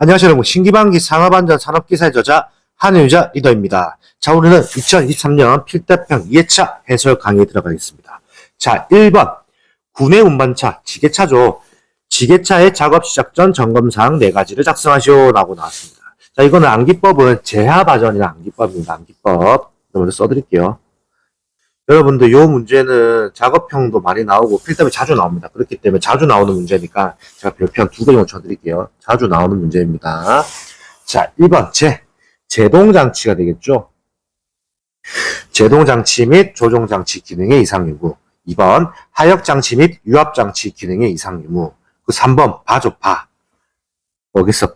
안녕하세요 여러분. 신기반기 산업안전 산업기사의 저자 한효자 리더입니다. 자, 오늘은 2023년 필대평 2회차 해설 강의에 들어가겠습니다. 자, 1번 구내 운반차 지게차죠. 지게차의 작업 시작 전 점검사항 4가지를 작성하시오 라고 나왔습니다. 자, 이거는 암기법은 재하바전이나 암기법입니다. 암기법 먼저 써드릴게요. 여러분들 요 문제는 작업형도 많이 나오고 필답이 자주 나옵니다. 그렇기 때문에 자주 나오는 문제니까 제가 별표 2개 정도 쳐드릴게요. 자주 나오는 문제입니다. 자, 1번 제동장치가 되겠죠. 제동장치 및 조종장치 기능의 이상 유무. 2번 하역장치 및 유압장치 기능의 이상 유무. 그 3번 바죠. 여기서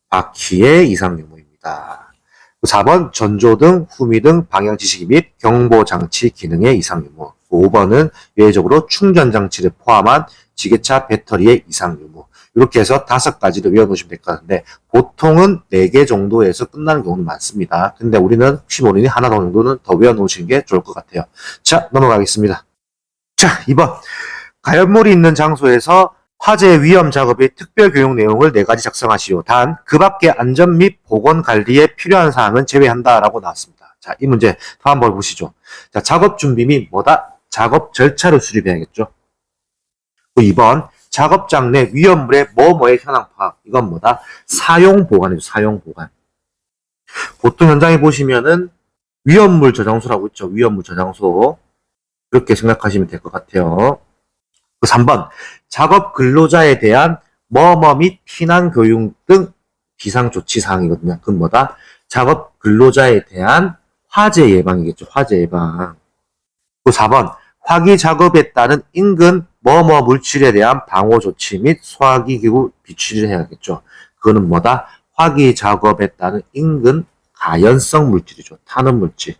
바퀴의 이상 유무입니다. 4번 전조등, 후미등, 방향지시기 및 경보장치 기능의 이상 유무. 5번은 예외적으로 충전장치를 포함한 지게차 배터리의 이상 유무. 이렇게 해서 5가지를 외워놓으시면 될 것 같은데 보통은 4개 정도에서 끝나는 경우는 많습니다. 근데 우리는 혹시 모르니 하나 정도는 더 외워놓으시는 게 좋을 것 같아요. 자, 넘어가겠습니다. 자, 2번 가연물이 있는 장소에서 화재 위험 작업의 특별 교육 내용을 4가지 작성하시오. 단, 그 밖의 안전 및 보건 관리에 필요한 사항은 제외한다라고 나왔습니다. 자, 이 문제 다음 한번 보시죠. 자, 작업 준비 및 뭐다? 작업 절차를 수립해야겠죠. 2번, 작업장 내 위험물의 뭐뭐의 현황 파악. 이건 뭐다? 사용 보관이죠. 사용 보관. 보통 현장에 보시면은 위험물 저장소라고 있죠. 위험물 저장소. 그렇게 생각하시면 될 것 같아요. 3번, 작업 근로자에 대한 뭐뭐 및 피난 교육 등 비상조치사항이거든요. 그건 뭐다? 작업 근로자에 대한 화재 예방이겠죠. 화재 예방. 4번, 화기 작업에 따른 인근 뭐뭐 물질에 대한 방호 조치 및 소화기 기구 비치를 해야겠죠. 그거는 뭐다? 화기 작업에 따른 인근 가연성 물질이죠. 타는 물질.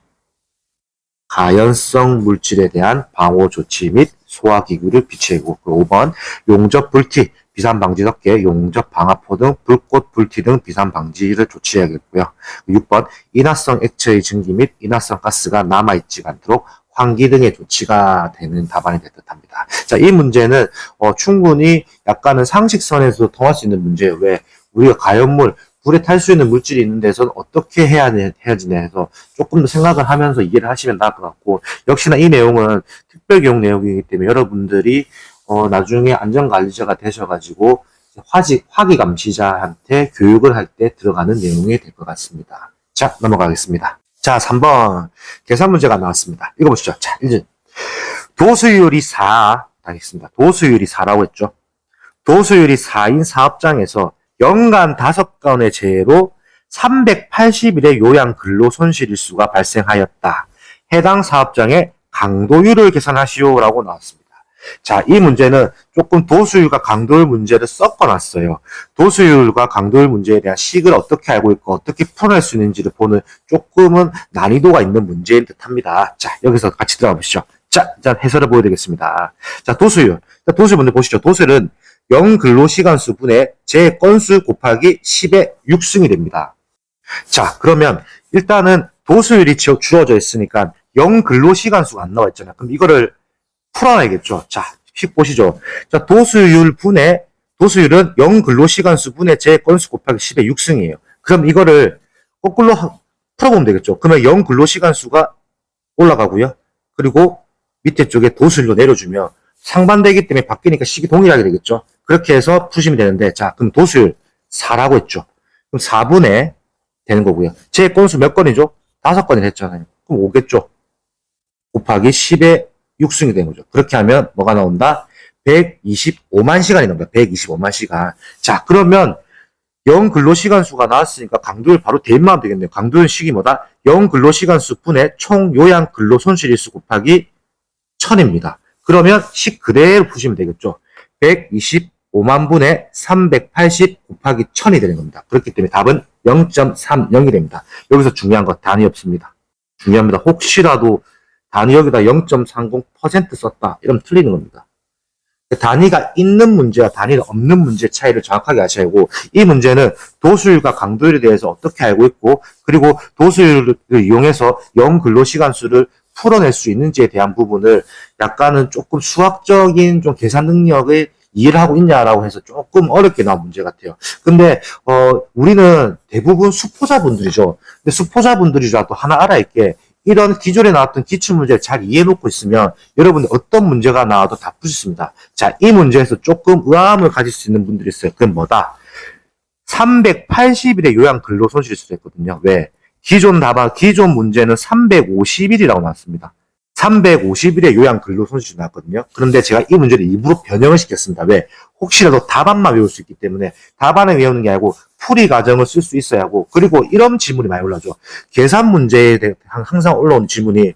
가연성 물질에 대한 방호 조치 및 소화기구를 비치고. 5번 용접 불티, 비산 방지 덮개, 용접 방화포 등 불꽃 불티 등 비산 방지를 조치해야겠고요. 6번 인화성 액체의 증기 및 인화성 가스가 남아있지 않도록 환기 등의 조치가 되는 답안이 될 듯합니다. 자, 이 문제는 충분히 약간은 상식선에서 통할 수 있는 문제예요. 왜? 우리가 가연물, 불에 탈 수 있는 물질이 있는 데서는 어떻게 해야지냐 해서 조금 더 생각을 하면서 이해를 하시면 나을 것 같고, 역시나 이 내용은 특별교육 내용이기 때문에 여러분들이 나중에 안전관리자가 되셔가지고 화기 감시자한테 교육을 할 때 들어가는 내용이 될 것 같습니다. 자, 넘어가겠습니다. 자, 3번 계산 문제가 나왔습니다. 읽어보시죠. 자, 1번 도수율이 4 하겠습니다. 도수율이 4라고 했죠. 도수율이 4인 사업장에서 연간 5건의 재해로 380일의 요양 근로 손실일수가 발생하였다. 해당 사업장의 강도율을 계산하시오라고 나왔습니다. 자, 이 문제는 조금 도수율과 강도율 문제를 섞어놨어요. 도수율과 강도율 문제에 대한 식을 어떻게 알고 있고 어떻게 풀어낼 수 있는지를 보는 조금은 난이도가 있는 문제인 듯합니다. 자, 여기서 같이 들어가 보시죠. 자, 일단 해설을 보여드리겠습니다. 자, 도수율. 자, 도수율 먼저 보시죠. 도수율은 0 근로시간수 분의 제 건수 곱하기 10의 6승이 됩니다. 자, 그러면 일단은 도수율이 주어져 있으니까 0 근로시간수가 안 나와 있잖아요. 그럼 이거를 풀어놔야겠죠. 자, 식 보시죠. 자, 도수율은 0 근로시간수 분의 제 건수 곱하기 10의 6승이에요. 그럼 이거를 거꾸로 풀어보면 되겠죠. 그러면 0 근로시간수가 올라가고요. 그리고 밑에 쪽에 도수율로 내려주면 상반되기 때문에 바뀌니까 식이 동일하게 되겠죠. 그렇게 해서 푸시면 되는데, 자, 그럼 도수율 4라고 했죠. 그럼 4분의 되는 거고요. 제 건수 몇 건이죠? 5건을 했잖아요. 그럼 5겠죠. 곱하기 10의 6승이 되는 거죠. 그렇게 하면 뭐가 나온다? 125만 시간이 나옵니다. 125만 시간. 자, 그러면 0 근로시간 수가 나왔으니까 강도율 바로 대입만 하면 되겠네요. 강도율 식이 뭐다? 0 근로시간 수 분의 총 요양 근로 손실일수 곱하기 1000입니다. 그러면 식 그대로 푸시면 되겠죠. 125만 분의 380 곱하기 1000이 되는 겁니다. 그렇기 때문에 답은 0.30이 됩니다. 여기서 중요한 거 단위 없습니다. 중요합니다. 혹시라도 단위 여기다 0.30% 썼다. 이러면 틀리는 겁니다. 단위가 있는 문제와 단위가 없는 문제의 차이를 정확하게 아셔야 하고, 이 문제는 도수율과 강도율에 대해서 어떻게 알고 있고, 그리고 도수율을 이용해서 0 근로시간수를 풀어낼 수 있는지에 대한 부분을 약간은 조금 수학적인 좀 계산 능력의 이해를 하고 있냐라고 해서 조금 어렵게 나온 문제 같아요. 근데 우리는 대부분 수포자분들이죠. 근데 수포자분들이라도 하나 알아야 게 이런 기존에 나왔던 기출문제를 잘 이해해놓고 있으면 여러분들 어떤 문제가 나와도 다 풀 수 있습니다. 자, 이 문제에서 조금 의아함을 가질 수 있는 분들이 있어요. 그건 뭐다? 380일의 요양 근로손실일 수도 있거든요. 왜? 기존 문제는 350일이라고 나왔습니다. 350일의 요양 근로손실이 나왔거든요. 그런데 제가 이 문제를 일부러 변형을 시켰습니다. 왜? 혹시라도 답안만 외울 수 있기 때문에 답안을 외우는 게 아니고 풀이 과정을 쓸 수 있어야 하고, 그리고 이런 질문이 많이 올라오죠. 계산 문제에 대해 항상 올라오는 질문이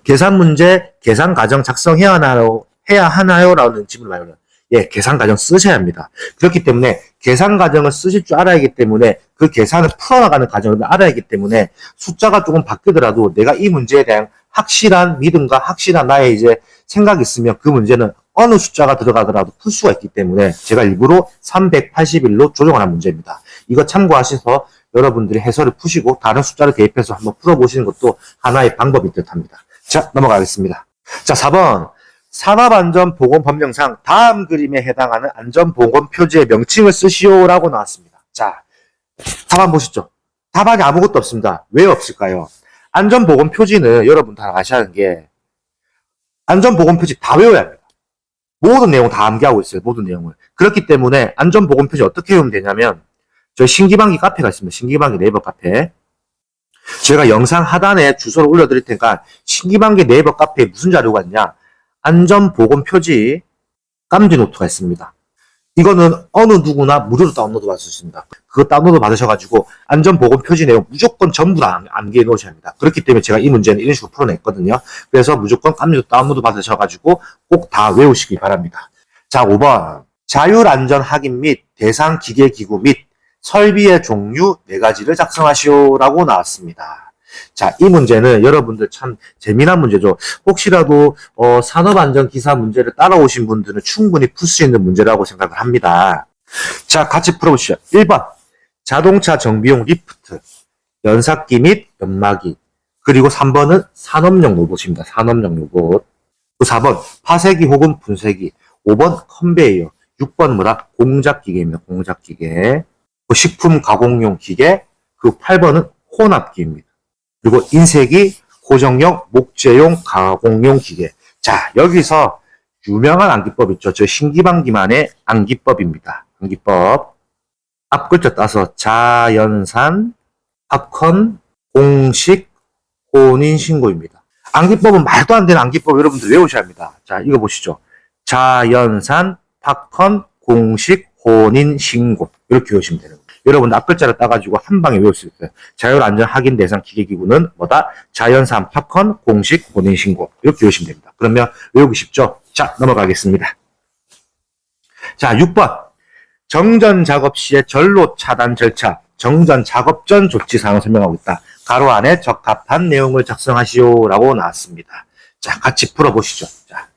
계산 문제, 계산 과정 작성해야 하나요? 라는 질문이 많이 올라와요. 예, 계산 과정 쓰셔야 합니다. 그렇기 때문에 계산 과정을 쓰실 줄 알아야 하기 때문에 그 계산을 풀어나가는 과정을 알아야 하기 때문에 숫자가 조금 바뀌더라도 내가 이 문제에 대한 확실한 믿음과 확실한 나의 이제 생각이 있으면 그 문제는 어느 숫자가 들어가더라도 풀 수가 있기 때문에 제가 일부러 380일로 조정하는 문제입니다. 이거 참고하셔서 여러분들이 해설을 푸시고 다른 숫자를 대입해서 한번 풀어보시는 것도 하나의 방법일 듯합니다. 자, 넘어가겠습니다. 자, 4번. 산업안전보건법령상 다음 그림에 해당하는 안전보건 표지의 명칭을 쓰시오라고 나왔습니다. 자, 답안 보시죠. 답안이 아무것도 없습니다. 왜 없을까요? 안전보건 표지는 여러분 다 아셔야 하는 게 안전보건 표지 다 외워야 합니다. 모든 내용 다 암기하고 있어요. 모든 내용을. 그렇기 때문에 안전보건 표지 어떻게 외우면 되냐면 저희 신기방기 카페가 있습니다. 신기방기 네이버 카페. 제가 영상 하단에 주소를 올려드릴 테니까 신기방기 네이버 카페에 무슨 자료가 있냐? 안전보건 표지 깜지 노트가 있습니다. 이거는 어느 누구나 무료로 다운로드 받을 수 있습니다. 그거 다운로드 받으셔가지고 안전보건 표지 내용 무조건 전부 다 암기해 놓으셔야 합니다. 그렇기 때문에 제가 이 문제는 이런 식으로 풀어냈거든요. 그래서 무조건 깜지 다운로드 받으셔가지고 꼭 다 외우시기 바랍니다. 자, 5번. 자율안전 확인 및 대상 기계기구 및 설비의 종류 4가지를 작성하시오라고 나왔습니다. 자, 이 문제는 여러분들 참 재미난 문제죠. 혹시라도 산업안전기사 문제를 따라오신 분들은 충분히 풀 수 있는 문제라고 생각을 합니다. 자, 같이 풀어보시죠. 1번 자동차 정비용 리프트, 연삭기 및 연마기. 그리고 3번은 산업용 로봇입니다. 산업용 로봇. 4번 파쇄기 혹은 분쇄기. 5번 컨베이어. 6번 뭐다? 공작기계입니다. 공작기계. 식품 가공용 기계. 그리고 8번은 혼합기입니다. 그리고 인쇄기, 고정용, 목재용, 가공용 기계. 자, 여기서 유명한 암기법 있죠. 저 신기방기만의 암기법입니다. 암기법. 앞 글자 따서 자연산, 팝콘, 공식, 혼인신고입니다. 암기법은 말도 안 되는 암기법 여러분들 외우셔야 합니다. 자, 이거 보시죠. 자연산, 팝콘, 공식, 혼인신고. 이렇게 외우시면 되는 거예요. 여러분 앞글자를 따가지고 한 방에 외울 수 있어요. 자율안전 확인 대상 기계기구는 뭐다? 자연산, 팝콘, 공식, 혼인신고. 이렇게 외우시면 됩니다. 그러면 외우기 쉽죠? 자, 넘어가겠습니다. 자, 6번. 정전 작업 시의 전로 차단 절차, 정전 작업 전 조치사항을 설명하고 있다. 가로 안에 적합한 내용을 작성하시오라고 나왔습니다. 자, 같이 풀어보시죠.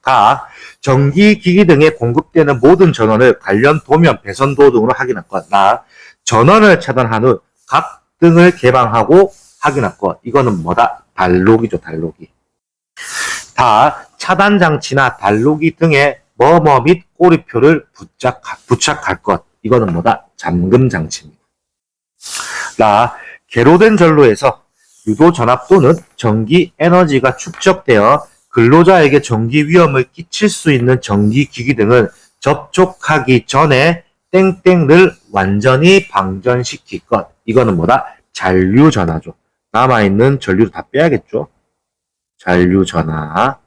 자, 전기기기 등에 공급되는 모든 전원을 관련 도면, 배선도 등으로 확인할 것. 전원을 차단한 후 각 등을 개방하고 확인할 것. 이거는 뭐다? 단록이죠, 단록이. 차단 장치나 단록이 등에 뭐뭐 및 꼬리표를 부착할 것. 이거는 뭐다? 잠금 장치입니다. 개로된 전로에서 유도 전압 또는 전기 에너지가 축적되어 근로자에게 전기 위험을 끼칠 수 있는 전기기기 등을 접촉하기 전에 땡땡을 완전히 방전시킬 것. 이거는 뭐다? 잔류전화죠. 남아있는 전류를 다 빼야겠죠. 잔류전화.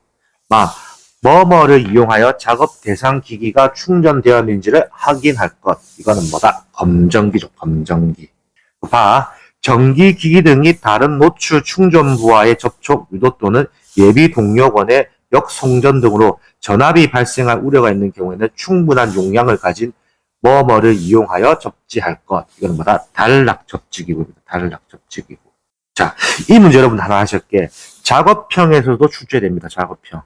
뭐뭐를 이용하여 작업 대상 기기가 충전되었는지를 확인할 것. 이거는 뭐다? 검정기죠. 검정기. 전기기기 등이 다른 노출 충전부와의 접촉 유도 또는 예비 동력원의 역송전 등으로 전압이 발생할 우려가 있는 경우에는 충분한 용량을 가진 뭐뭐를 이용하여 접지할 것. 이건 뭐다? 단락 접지기구입니다. 단락 접지기구. 자, 이 문제 여러분 하나 하실게. 작업형에서도 출제됩니다. 작업형.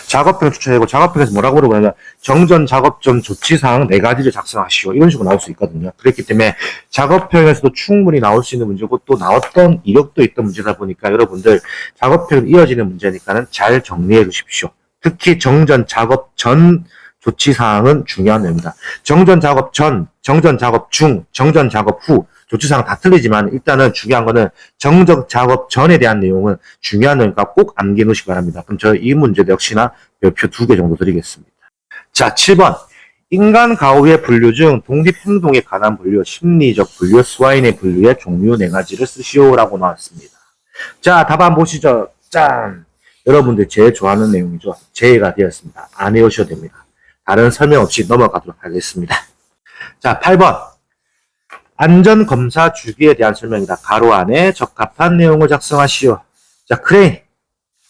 작업형 출제되고 작업형에서 뭐라고 물어보냐면 정전 작업 전 조치사항 4가지를 작성하시오. 이런 식으로 나올 수 있거든요. 그렇기 때문에 작업형에서도 충분히 나올 수 있는 문제고 또 나왔던 이력도 있던 문제다 보니까 여러분들 작업형 이어지는 문제니까는 잘 정리해 주십시오. 특히 정전 작업 전 조치사항은 중요한 내용이다. 정전 작업 전, 정전 작업 중, 정전 작업 후 조치사항 다 틀리지만 일단은 중요한 거는 정전 작업 전에 대한 내용은 중요한 내용이니까 꼭 암기해 놓으시기 바랍니다. 그럼 저 이 문제도 역시나 별표 2개 정도 드리겠습니다. 자, 7번. 인간 가후의 분류 중 독립행동에 관한 분류, 심리적 분류, 스와인의 분류의 종류 4가지를 쓰시오라고 나왔습니다. 자, 답안 보시죠. 짠! 여러분들 제일 좋아하는 내용이죠. 제의가 되었습니다. 안 외우셔도 됩니다. 다른 설명 없이 넘어가도록 하겠습니다. 자, 8번. 안전검사 주기에 대한 설명이다. 가로 안에 적합한 내용을 작성하시오. 자, 크레인.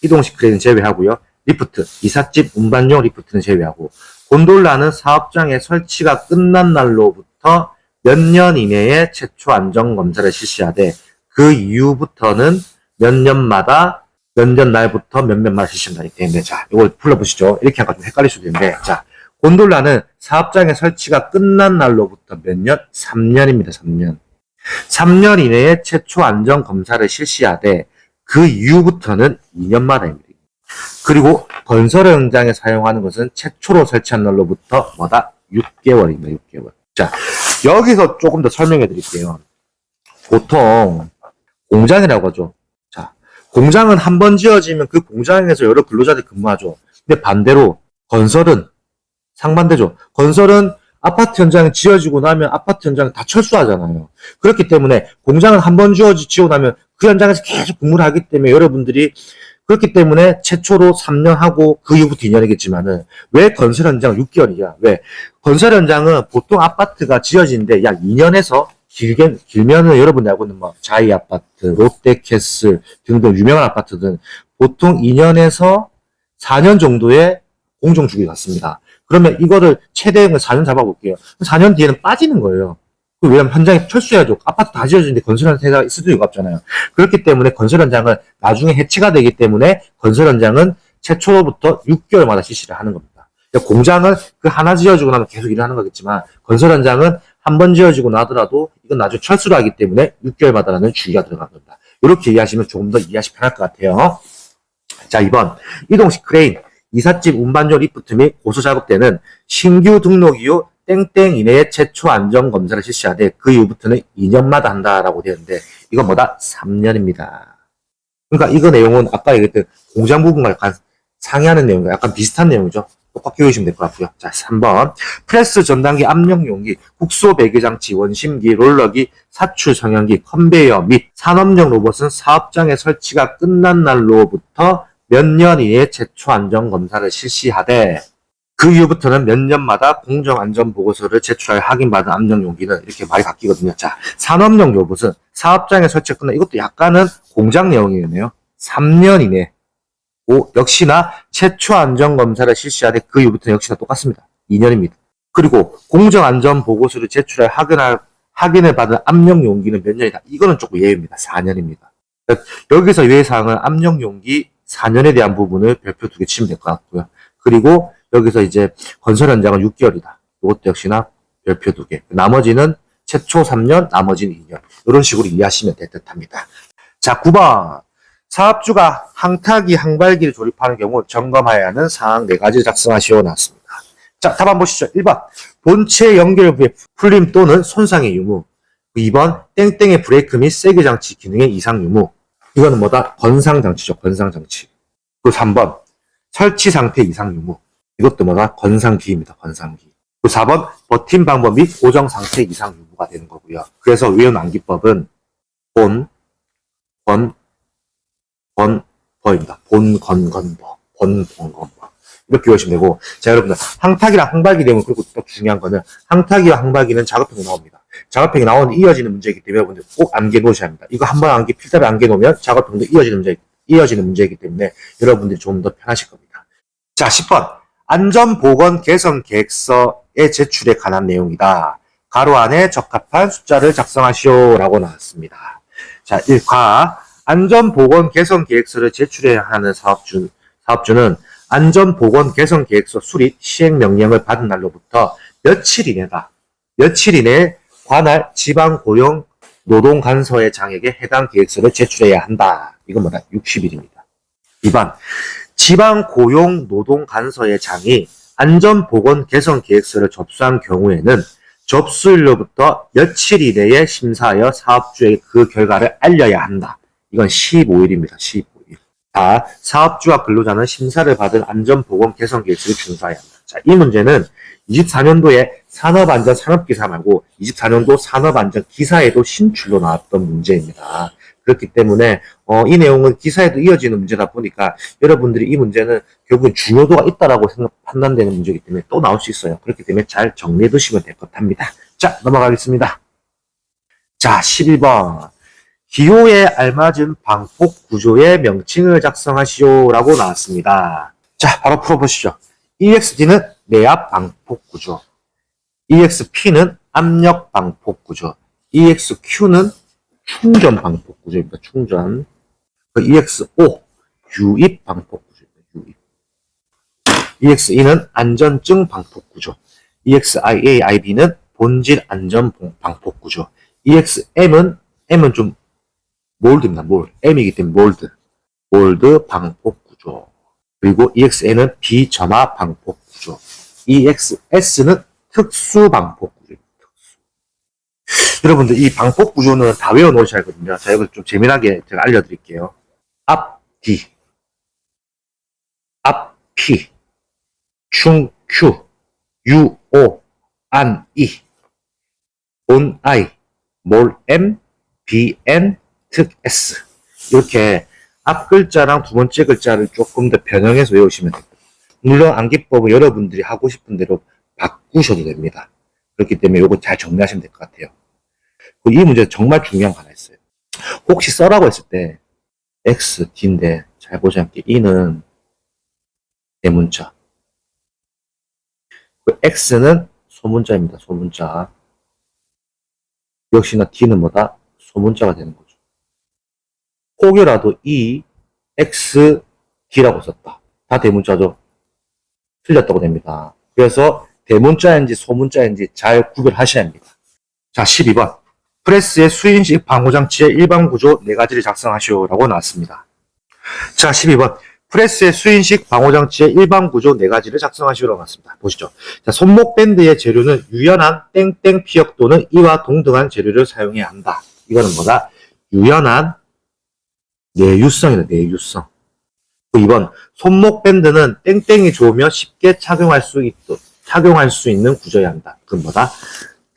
이동식 크레인은 제외하고요. 리프트. 이삿짐 운반용 리프트는 제외하고. 곤돌라는 사업장의 설치가 끝난 날로부터 몇 년 이내에 최초 안전검사를 실시하되 그 이후부터는 몇 년마다 몇 년 날부터 몇몇 말 실시한다니 때문에 자, 이걸 불러보시죠. 이렇게 하니까 좀 헷갈릴 수도 있는데 자, 곤돌라는 사업장의 설치가 끝난 날로부터 몇 년? 3년입니다. 3년. 3년 이내에 최초 안전검사를 실시하되 그 이후부터는 2년마다입니다. 그리고 건설 현장에 사용하는 것은 최초로 설치한 날로부터 뭐다? 6개월입니다. 6개월. 자, 여기서 조금 더 설명해 드릴게요. 보통 공장이라고 하죠. 자, 공장은 한 번 지어지면 그 공장에서 여러 근로자들이 근무하죠. 근데 반대로 건설은 상반되죠. 건설은 아파트 현장이 지어지고 나면 아파트 현장은 다 철수하잖아요. 그렇기 때문에 공장은 한 번 지어지고 나면 그 현장에서 계속 근무를 하기 때문에 여러분들이 그렇기 때문에 최초로 3년 하고 그 이후부터 2년이겠지만은 왜 건설 현장은 6개월이야? 왜? 건설 현장은 보통 아파트가 지어지는데 약 2년에서 길면은 여러분이 알고 있는 뭐 자이 아파트, 롯데캐슬 등등 유명한 아파트들은 보통 2년에서 4년 정도의 공정 주기가 같습니다. 그러면 이거를 최대한 4년 잡아볼게요. 4년 뒤에는 빠지는 거예요. 왜냐면 현장에 철수해야죠. 아파트 다 지어지는데 건설 현장이 있을 수가 없잖아요. 그렇기 때문에 건설 현장은 나중에 해체가 되기 때문에 건설 현장은 최초로부터 6개월마다 실시를 하는 겁니다. 그러니까 공장은 그 하나 지어지고 나면 계속 일을 하는 거겠지만 건설 현장은 한 번 지어지고 나더라도 이건 나중에 철수를 하기 때문에 6개월마다라는 주기가 들어간 겁니다. 이렇게 이해하시면 조금 더 이해하시 편할 것 같아요. 자, 2번. 이동식 크레인, 이삿짐 운반용 리프트 및 고소 작업 때는 신규 등록 이후 땡땡 이내에 최초 안전검사를 실시하되 그 이후부터는 2년마다 한다라고 되는데 이건 뭐다? 3년입니다. 그러니까 이거 내용은 아까 얘기했던 공장 부분과 약간 상이하는 내용과 약간 비슷한 내용이죠. 똑같이 외우시면 될 것 같고요. 자, 3번. 프레스 전단기 압력용기, 국소 배기장치, 원심기, 롤러기, 사출 성형기, 컨베이어 및 산업용 로봇은 사업장의 설치가 끝난 날로부터 몇 년 이내에 최초 안전검사를 실시하되 그 이후부터는 몇 년마다 공정안전보고서를 제출하여 확인받은 압력용기는 이렇게 말이 바뀌거든요. 자, 산업용 로봇은 사업장에 설치가 끝나 이것도 약간은 공장 내용이네요. 3년 이내. 역시나 최초 안전검사를 실시하되 그 이후부터는 역시나 똑같습니다. 2년입니다. 그리고 공정안전보고서를 제출하여 확인을 받은 압력용기는 몇 년이다. 이거는 조금 예외입니다. 4년입니다. 여기서 예외사항은 압력용기 4년에 대한 부분을 별표 2개 치면 될 것 같고요. 그리고 여기서 이제 건설 현장은 6개월이다. 이것도 역시나 별표 2개. 나머지는 최초 3년, 나머지는 2년. 이런 식으로 이해하시면 될 듯합니다. 자, 9번. 사업주가 항타기, 항발기를 조립하는 경우 점검해야 하는 사항 4가지 작성하시오 나왔습니다. 자, 답 한번 보시죠. 1번. 본체 연결부의 풀림 또는 손상의 유무. 2번. 땡땡의 브레이크 및 세게 장치 기능의 이상 유무. 이거는 뭐다? 건상장치죠. 건상장치. 그리고 3번. 설치 상태 이상 유무. 이것도 뭐다? 건상기입니다. 건상기. 그리고 4번. 버팀 방법 및 고정 상태 이상 유무가 되는 거고요. 그래서 외운 암기법은 버입니다. 건버. 이렇게 외우시면 되고. 자, 여러분들. 항타기랑 항발기 되면 그리고 또 중요한 거는 항타기와 항발기는 작업형이 나옵니다. 작업형이 나오는 이어지는 문제이기 때문에 여러분들 꼭 암기해 놓으셔야 합니다. 이거 한번 필사를 암기해 놓으면 작업형도 이어지는 문제이기 때문에 여러분들이 좀 더 편하실 겁니다. 자, 10번. 안전보건 개선 계획서의 제출에 관한 내용이다. 가로 안에 적합한 숫자를 작성하시오라고 나왔습니다. 자, 1과 안전보건 개선 계획서를 제출해야 하는 사업주는 안전보건 개선 계획서 수립 시행 명령을 받은 날로부터 며칠 이내에 관할 지방고용 노동간서의 장에게 해당 계획서를 제출해야 한다. 이건 뭐다? 60일입니다. 2번. 지방고용 노동간서의 장이 안전보건 개선 계획서를 접수한 경우에는 접수일로부터 며칠 이내에 심사하여 사업주에게 그 결과를 알려야 한다. 이건 15일입니다. 15일. 자, 사업주와 근로자는 심사를 받은 안전보건 개선 계획서를 준수해야 한다. 자, 이 문제는 24년도에 산업안전 산업기사 말고 24년도 산업안전기사에도 신출로 나왔던 문제입니다. 그렇기 때문에 이 내용은 기사에도 이어지는 문제다 보니까 여러분들이 이 문제는 결국은 중요도가 있다라고 판단되는 문제이기 때문에 또 나올 수 있어요. 그렇기 때문에 잘 정리해 두시면 될 것 합니다. 자, 넘어가겠습니다. 자, 12번. 기호에 알맞은 방폭 구조의 명칭을 작성하시오 라고 나왔습니다. 자, 바로 풀어보시죠. EXD는 내압 방폭 구조, EXP는 압력 방폭 구조, EXQ는 충전 방폭 구조입니다. 충전. EXO 유입 방폭 구조입니다. 유입. EXE는 안전증 방폭 구조, EXIA, IB는 본질 안전 방폭 구조, EXM은 좀 몰드입니다. M이기 때문에 몰드 방폭 구조. 그리고 EXN은 비점화 방폭 구조, EXS는 특수 방폭 구조입니다. 여러분들 이 방폭 구조는 다 외워놓으셔야 하거든요. 자, 이걸 좀 재미나게 제가 알려드릴게요. 앞뒤, 앞피, 충Q, 유오, 안이, 온I, 몰M, BN, 특S. 이렇게 앞 글자랑 두 번째 글자를 조금 더 변형해서 외우시면 됩니다. 물론 암기법은 여러분들이 하고 싶은 대로 바꾸셔도 됩니다. 그렇기 때문에 이거 잘 정리하시면 될 것 같아요. 이 문제 정말 중요한 거 하나 있어요. 혹시 써라고 했을 때 X, D인데 잘 보시면 E는 대문자, X는 소문자입니다. 소문자. 역시나 D는 뭐다? 소문자가 되는 거죠. 혹여라도 E, X, D라고 썼다. 다 대문자죠. 틀렸다고 됩니다. 그래서 대문자인지 소문자인지 잘 구별하셔야 합니다. 자, 12번. 프레스의 수인식 방호장치의 일반 구조 4가지를 작성하시오 라고 나왔습니다. 자, 12번. 프레스의 수인식 방호장치의 일반 구조 4가지를 작성하시오 라고 나왔습니다. 보시죠. 자, 손목 밴드의 재료는 유연한 땡땡 피혁 또는 이와 동등한 재료를 사용해야 한다. 이거는 뭐다? 유연한 내유성이다. 내유성. 2번. 손목 밴드는 땡땡이 좋으며 쉽게 착용할 수 있는 구조여야 한다. 그건 뭐다?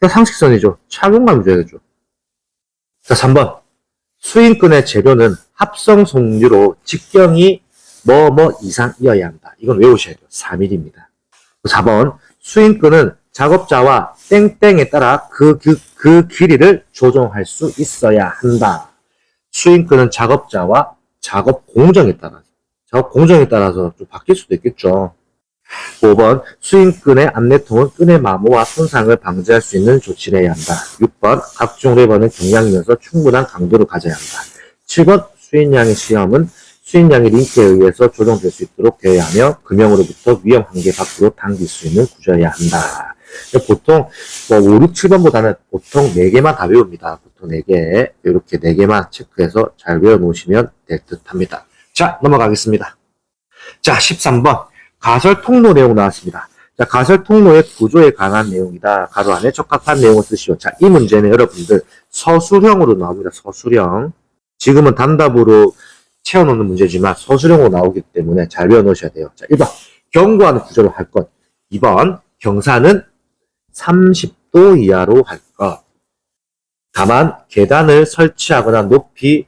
상식선이죠. 착용감이 줘야죠. 자, 3번. 스윙끈의 재료는 합성 속류로 직경이 뭐 이상이어야 한다. 이건 외우셔야 돼요. 3mm입니다. 4번. 스윙끈은 작업자와 땡땡에 따라 그 길이를 조정할 수 있어야 한다. 스윙끈은 작업자와 작업 공정에 따라서 좀 바뀔 수도 있겠죠. 5번. 스윙끈의 안내통은 끈의 마모와 손상을 방지할 수 있는 조치를 해야 한다. 6번. 각종 레버는 경량이면서 충분한 강도를 가져야 한다. 7번. 수인량의 시험은 수인량의 링크에 의해서 조정될 수 있도록 되어야 하며 금형으로부터 위험 한계 밖으로 당길 수 있는 구조여야 한다. 보통 5, 6, 7번보다는 보통 4개만 다 외웁니다. 보통 4개. 이렇게 4개만 체크해서 잘 외워놓으시면 될 듯 합니다. 자, 넘어가겠습니다. 자, 13번. 가설 통로 내용 나왔습니다. 자, 가설 통로의 구조에 관한 내용이다. 가로 안에 적합한 내용을 쓰시오. 자, 이 문제는 여러분들 서술형으로 나옵니다. 서술형. 지금은 단답으로 채워놓는 문제지만 서술형으로 나오기 때문에 잘 외워놓으셔야 돼요. 자, 1번. 경고하는 구조로 할 것. 2번. 경사는 30도 이하로 할 것. 다만 계단을 설치하거나 높이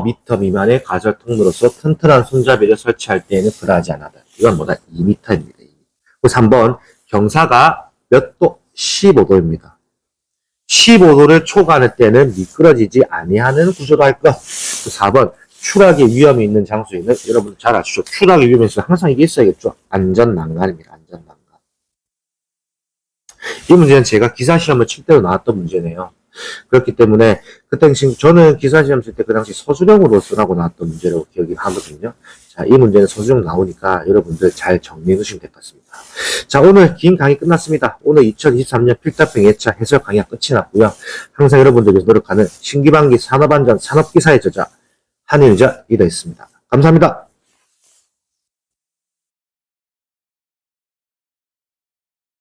미터 미만의 가설 통로로서 튼튼한 손잡이를 설치할 때에는 그러하지 않아다. 이건 뭐다? 2m입니다. 3번. 경사가 몇 도? 15도입니다. 15도를 초과할 때는 미끄러지지 아니하는 구조로 할 것. 4번. 추락의 위험이 있는 장소에는 여러분 잘 아시죠? 추락의 위험이 있으면 항상 이게 있어야겠죠? 안전난간입니다. 안전난간. 이 문제는 제가 기사시험을 칠 때로 나왔던 문제네요. 그렇기 때문에 그 당시 저는 기사시험 칠 때 그 당시 서술형으로 쓰라고 나왔던 문제로 기억이 하거든요. 자, 이 문제는 서술형 나오니까 여러분들 잘 정리해 두시면 될 것 같습니다. 자, 오늘 긴 강의 끝났습니다. 오늘 2023년 필답형 예차 해설 강의가 끝이 났고요. 항상 여러분들 위해서 노력하는 신기반기 산업안전 산업기사의 저자 한일자 이더였습니다. 감사합니다.